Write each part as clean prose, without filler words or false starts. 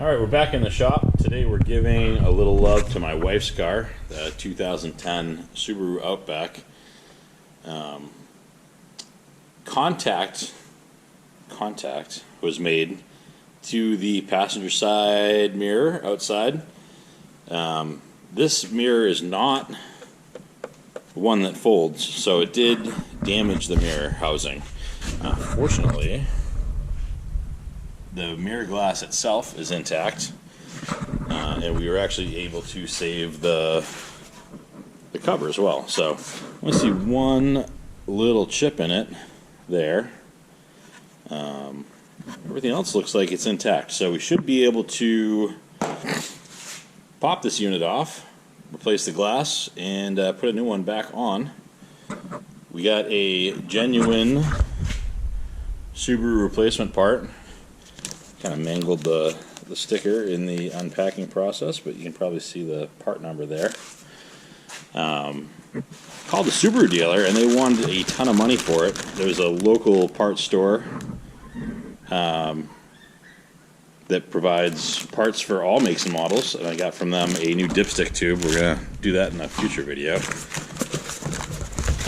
Alright, we're back in the shop. Today we're giving a little love to my wife's car, the 2010 Subaru Outback. Contact was made to the passenger side mirror outside. This mirror is not one that folds, so it did damage the mirror housing. Fortunately, the mirror glass itself is intact, and we were actually able to save the cover as well. So I see one little chip in it there. Everything else looks like it's intact, so we should be able to pop this unit off, replace the glass, and put a new one back on. We got a genuine Subaru replacement part. Kind of mangled the sticker in the unpacking process, but you can probably see the part number there. Called the Subaru dealer, and they wanted a ton of money for it. There was a local parts store that provides parts for all makes and models, and I got from them a new dipstick tube. We're going to do that in a future video.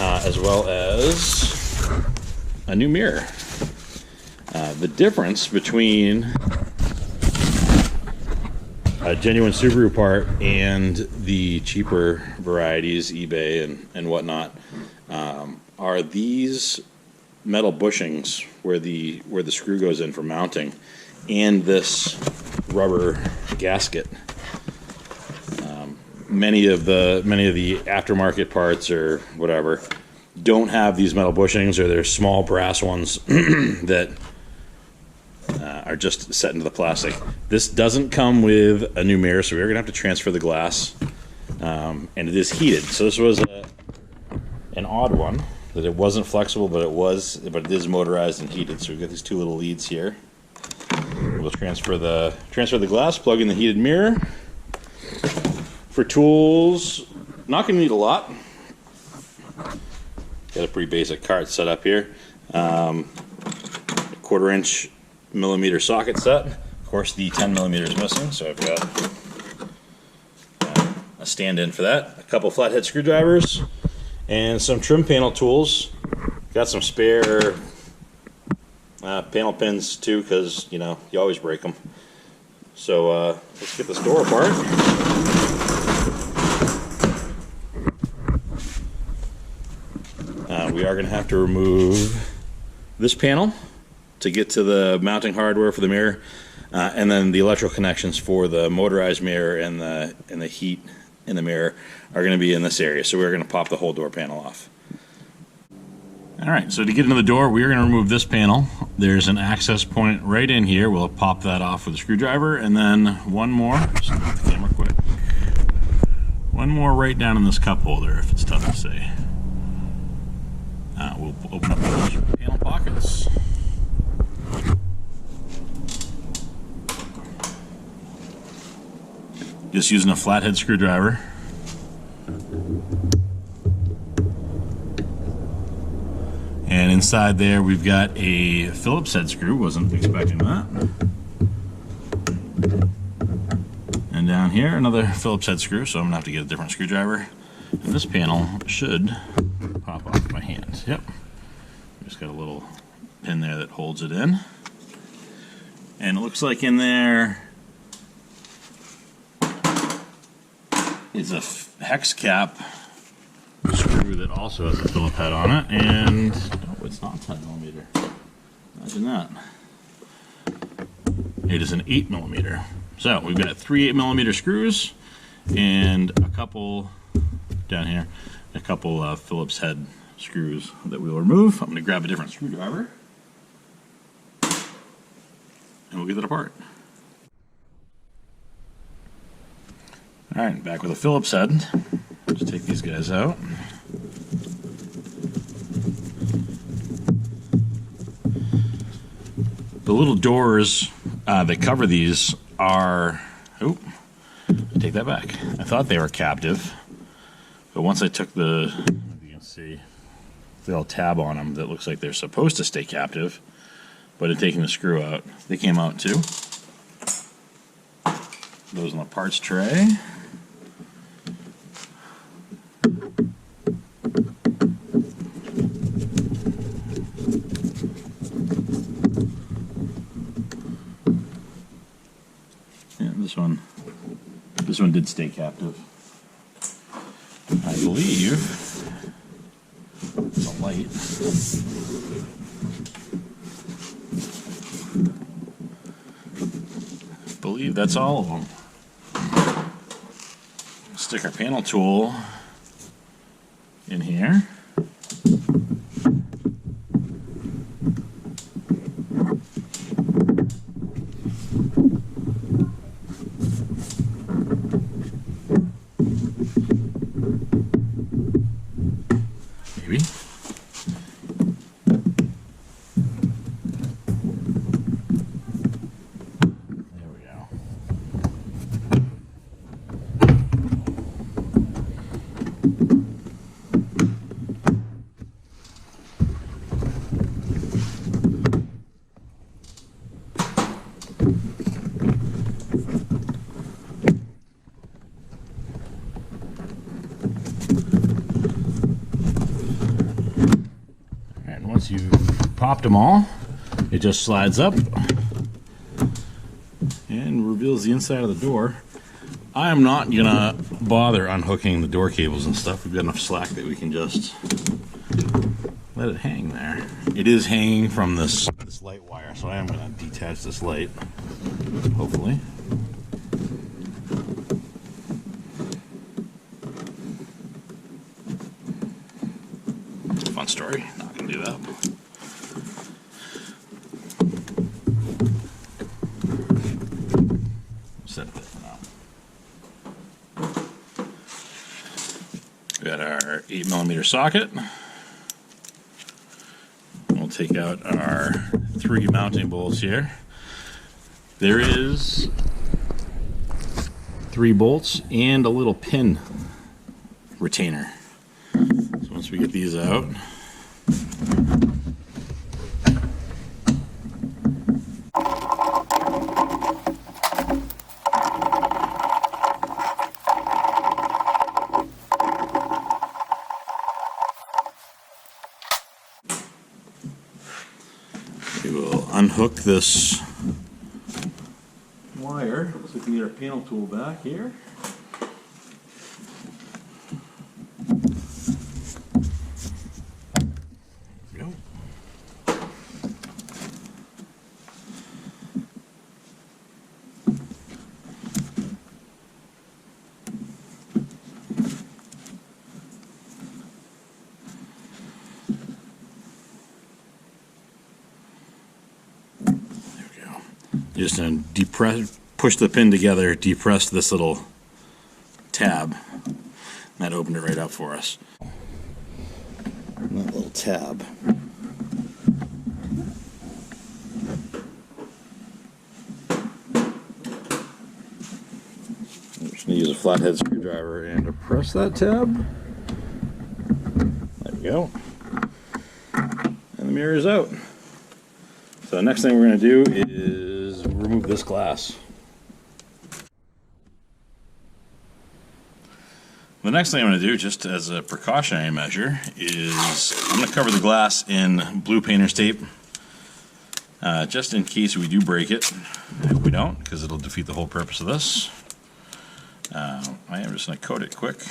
As well as a new mirror. The difference between a genuine Subaru part and the cheaper varieties, eBay and whatnot, are these metal bushings where the screw goes in for mounting, and this rubber gasket. Many of the aftermarket parts or whatever don't have these metal bushings, or they're small brass ones that are just set into the plastic. This doesn't come with a new mirror, so we're going to have to transfer the glass, and it is heated. So this was an odd one, that it wasn't flexible, but it is motorized and heated. So we've got these two little leads here. We'll transfer the glass, plug in the heated mirror. For tools, not going to need a lot. Got a pretty basic cart set up here. A 1/4" millimeter socket set. Of course, the 10 millimeter is missing, so I've got a stand-in for that. A couple flathead screwdrivers and some trim panel tools. Got some spare panel pins too, because you always break them. So let's get this door apart. We are going to have to remove this panel to get to the mounting hardware for the mirror, and then the electrical connections for the motorized mirror and the heat in the mirror are going to be in this area. So we're going to pop the whole door panel off. All right, so to get into the door, we're going to remove this panel. There's an access point right in here. We'll pop that off with a screwdriver, and then one more. Just move the camera quick. One more right down in this cup holder, if it's tough to say. We'll open up those panel pockets. Just using a flathead screwdriver. And inside there we've got a Phillips head screw, wasn't expecting that. And down here another Phillips head screw, so I'm gonna have to get a different screwdriver. And this panel should pop off my hand. Yep. Just got a little pin there that holds it in. And it looks like in there is a hex cap screw that also has a Phillips head on it, and oh, it's not 10 millimeter. Imagine that. It is an 8 millimeter. So we've got 3 8 millimeter screws and a couple down here, a couple Phillips head screws that we'll remove. I'm going to grab a different screwdriver and we'll get it apart. All right, back with a Phillips head. Just take these guys out. The little doors that cover these are, oh, I take that back. I thought they were captive, but once I took the, you can see, the little tab on them that looks like they're supposed to stay captive, but in taking the screw out, they came out too. those in the parts tray. Yeah, this one did stay captive. I believe it's a light. I believe that's all of them. Stick our panel tool in here. Maybe. There we go. And once you've popped them all, it just slides up and reveals the inside of the door. I am not gonna bother unhooking the door cables and stuff. We've got enough slack that we can just let it hang there. It is hanging from this light wire, so I am gonna detach this light, hopefully. Fun story, not gonna do that. Set it for now. We got our 8mm socket. We'll take out our 3 mounting bolts here. There is 3 bolts and a little pin retainer. So once we get these out, we will unhook this wire. So we can get our panel tool back here. There we go. Just gonna push the pin together, depress this little tab. That opened it right up for us. That little tab. I'm just gonna use a flathead screwdriver and depress that tab. There we go. And the mirror is out. So the next thing we're gonna do is remove this glass. The next thing I'm going to do, just as a precautionary measure, is I'm going to cover the glass in blue painter's tape, just in case we do break it. I hope we don't, because it'll defeat the whole purpose of this. I am just going to coat it quick.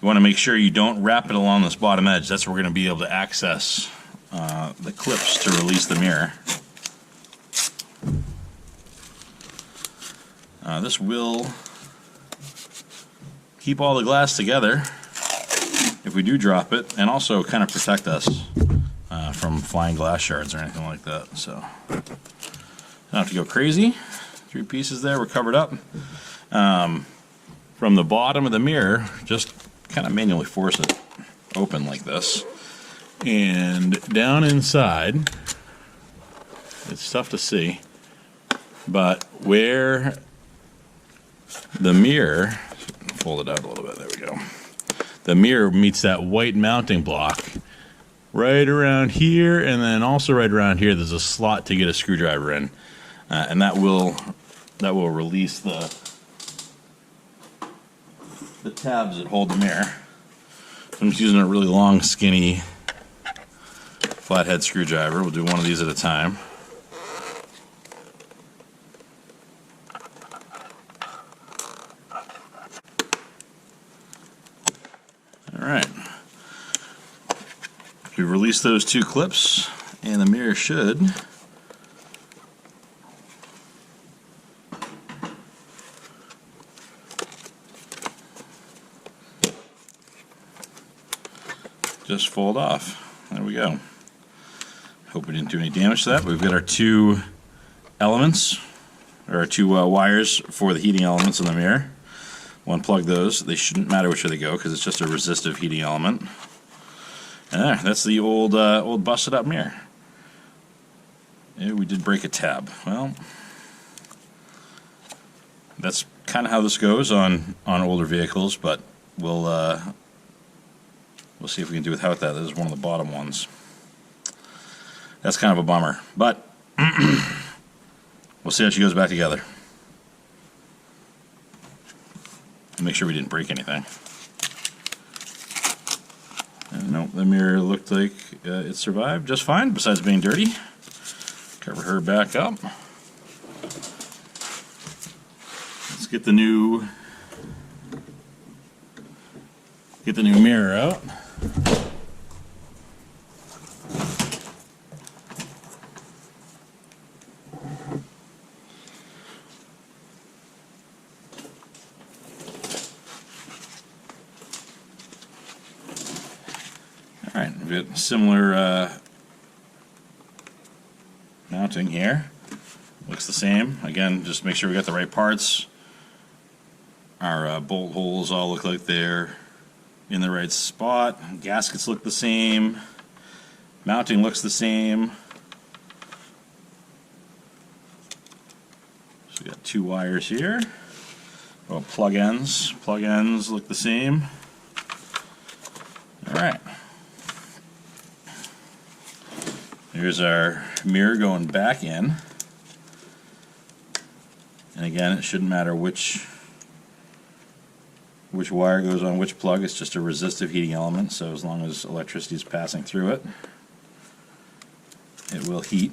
You want to make sure you don't wrap it along this bottom edge. That's where we're going to be able to access the clips to release the mirror. This will keep all the glass together if we do drop it, and also kind of protect us from flying glass shards or anything like that. So don't have to go crazy. 3 pieces there, we're covered up. From the bottom of the mirror, just kind of manually force it open like this. And down inside, it's tough to see, but where the mirror, fold it out a little bit, there we go. The mirror meets that white mounting block right around here, and then also right around here there's a slot to get a screwdriver in, and that will that will release the tabs that hold the mirror. So I'm just using a really long, skinny flathead screwdriver. We'll do one of these at a time. All right. We release those two clips, and the mirror should just fold off. There we go. Hope we didn't do any damage to that. But we've got our two elements, or our two wires for the heating elements in the mirror. Unplug those. They shouldn't matter which way they go because it's just a resistive heating element. And there, that's the old busted up mirror. Yeah, we did break a tab. Well, that's kind of how this goes on older vehicles, but we'll see if we can do without that. This is one of the bottom ones. That's kind of a bummer, but we'll see how she goes back together. Make sure we didn't break anything. And no, the mirror looked like it survived just fine, besides being dirty. Cover her back up. Let's get the new mirror out. All right, we've got similar mounting here. Looks the same. Again, just make sure we got the right parts. Our bolt holes all look like they're in the right spot. Gaskets look the same. Mounting looks the same. So we got two wires here. Oh, plug ends. Plug ends look the same. All right. Here's our mirror going back in. And again, it shouldn't matter which wire goes on which plug. It's just a resistive heating element, so as long as electricity is passing through it, it will heat.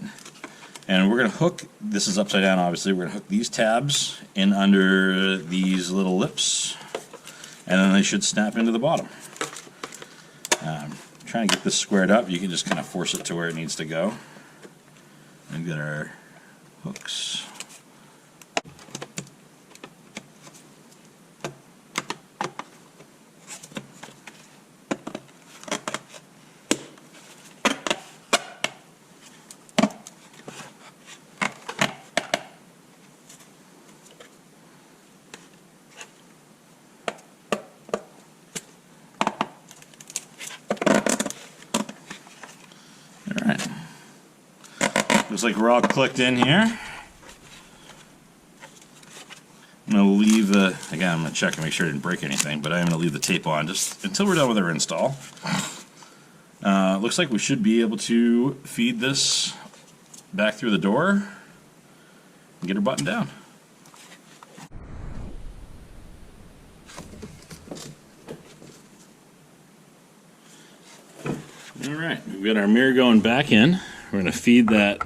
And we're going to hook, this is upside down obviously, we're going to hook these tabs in under these little lips, and then they should snap into the bottom. Trying to get this squared up, you can just kind of force it to where it needs to go. And get our hooks. Looks like we're all clicked in here. I'm going to leave the, again, I'm going to check and make sure I didn't break anything, but I'm going to leave the tape on just until we're done with our install. Looks like we should be able to feed this back through the door and get her buttoned down. Alright, we've got our mirror going back in. We're going to feed that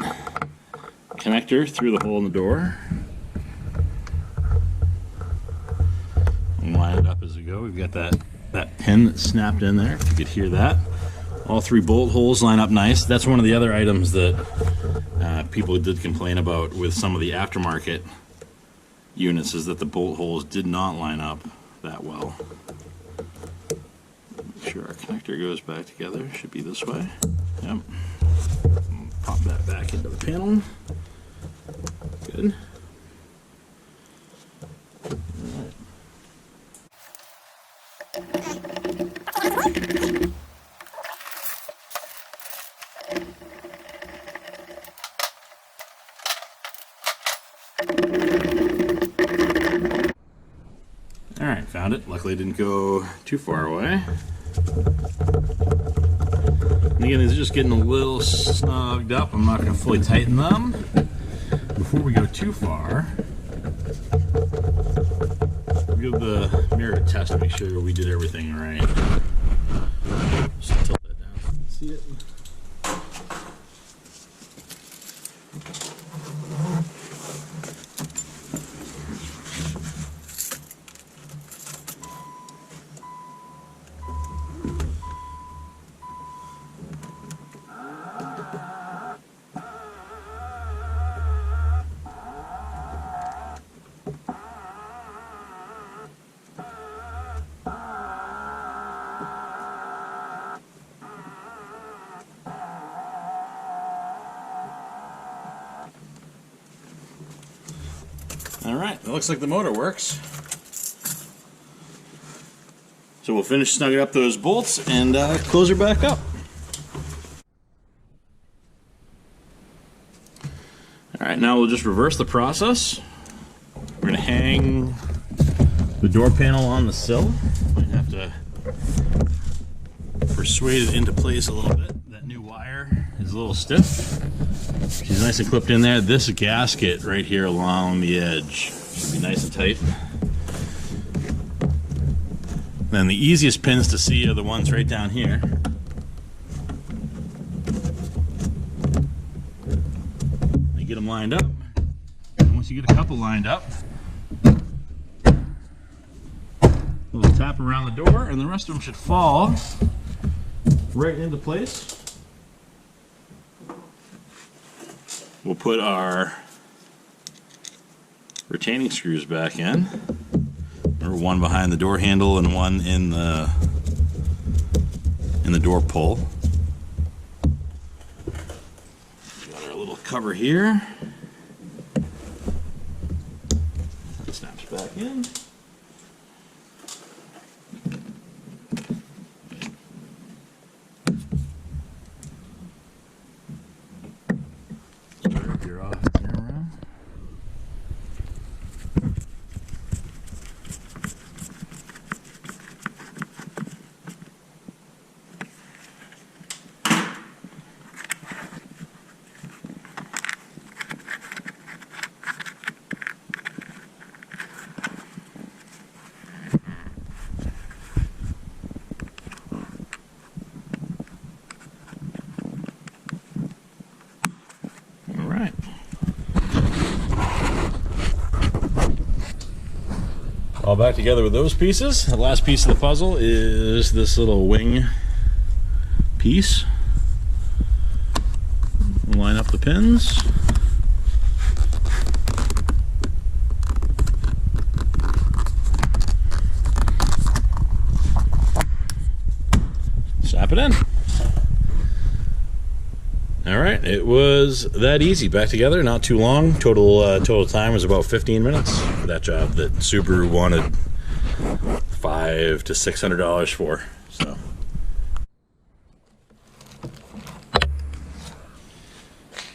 connector through the hole in the door. And line it up as we go. We've got that pin that's snapped in there, if you could hear that. All three bolt holes line up nice. That's one of the other items that people did complain about with some of the aftermarket units, is that the bolt holes did not line up that well. Make sure our connector goes back together. Should be this way. Yep. Pop that back into the panel. Good. Alright, found it. Luckily it didn't go too far away. And again, these are just getting a little snugged up. I'm not going to fully tighten them. Before we go too far, give the mirror a test to make sure we did everything right. Just tilt that down so you can see it. All right, it looks like the motor works. So we'll finish snugging up those bolts and close her back up. All right, now we'll just reverse the process. We're gonna hang the door panel on the sill. Might have to persuade it into place a little bit. That new wire is a little stiff. She's nice and clipped in there. This gasket right here along the edge should be nice and tight. Then the easiest pins to see are the ones right down here. You get them lined up. And once you get a couple lined up, a little tap around the door and the rest of them should fall right into place. We'll put our retaining screws back in. Or one behind the door handle and one in the door pull. Got our little cover here. That snaps back in. All back together with those pieces. The last piece of the puzzle is this little wing piece. Line up the pins. Snap it in. All right, it was that easy. Back together, not too long. Total time was about 15 minutes for that job that Subaru wanted $500 to $600 for. So,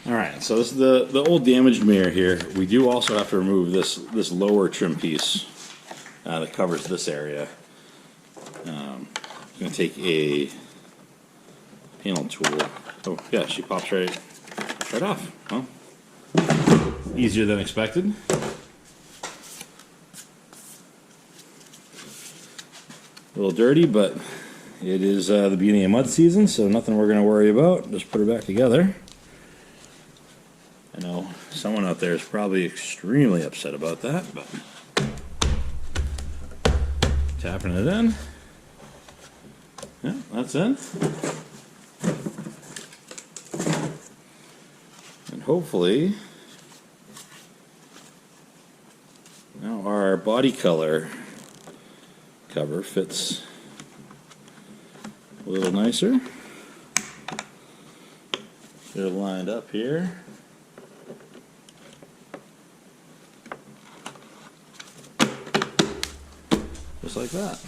all right. So this is the old damaged mirror here. We do also have to remove this lower trim piece that covers this area. I'm going to take a panel tool. Oh yeah, she pops right off. Well, easier than expected. A little dirty, but it is the beginning of mud season, so nothing we're going to worry about. Just put her back together. I know someone out there is probably extremely upset about that, but tapping it in. Yeah, that's in. And hopefully, now our body color cover fits a little nicer. Get it lined up here. Just like that.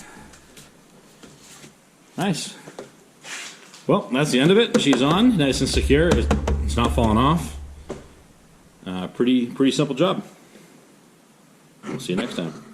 Nice. Well, that's the end of it. She's on, nice and secure. It's not falling off. Pretty simple job. We'll see you next time.